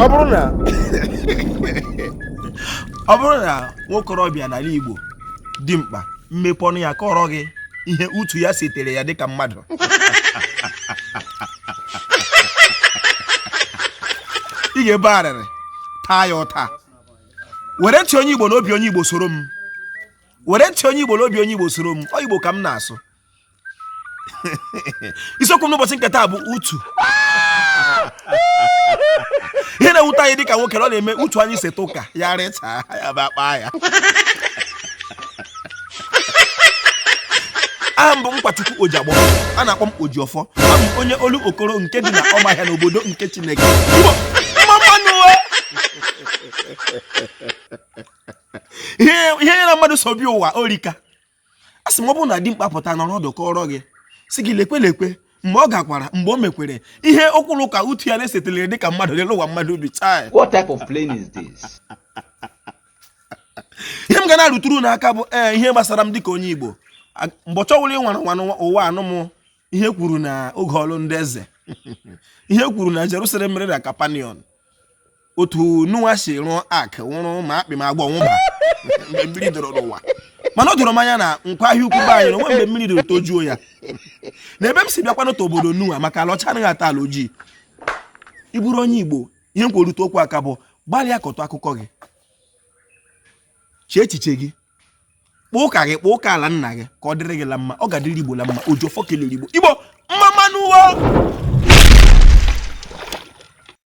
ọ bụrụ na nwokorobịa n'ala Igbo dị mkpa mmepe ọnụ ya kọrọ gị ihe utu ya setere ya dịka mmadụ ị ga-ebe arịrị taa ya ụta were ntị onye Igbo n'obi onye Igbo soro m ọ Igbo ka m na-asụ isiokwu n'ụbọchị nke taa bụ utu ihe na-ewute anyị dịka nwoke ọ na-eme utu anyị seta ụka ya rịta ya bụ akpa ya aha mbụ Mkpachukwu Ojiagbọ a na-akpọ m Ojiọfọ abụ onye olu okoro nke dị na ọmahịa n'obodo nke Chineke ihe na mmadụ so bi ụwa orika a sị m ọ bụrụ na dimkpa pụta n'ọnọdụ kọrọ gị si gị lekwe mgbe ọ gakwara mgbe o mekwere ihe okwulu ka utu ya na-esetere dịka mmadụ n'elu ụwa mmadụ bi taa. What type of plane is this? Ihe m ga na-arụtụrụ n'aka bụ ihe gbasara m dịka onye Igbo mgbe chọwụrụ ịnwana ụwa anụmụ ihe kwuru na oge ọlụ ndị eze ihe kwuru na Jerusalem mere na Kapanion otu Noa si rụọ ark nwụrụ ma akpị ma agba ọnwụba mgbe mmiri dọrọ n'ụwa mana ọ doro m anya na nkwa ahịa ukwu be anyị na nwe mgbe mmiri doro tojuo ya na ebe m si bịakwa n'otu obodo Noa maka ala ọcha anaghị ata ala ojii ịbụrụ onye Igbo ihe nkworute okwu aka bụ gbalịa kọtụ akụkọ gị chee echiche gị kpọọ ụka ala nna gị ka ọ dịrị gị la mma ọ ga-adịrị Igbo la mma Ojiọfọ kelere Igbo mma mmanụ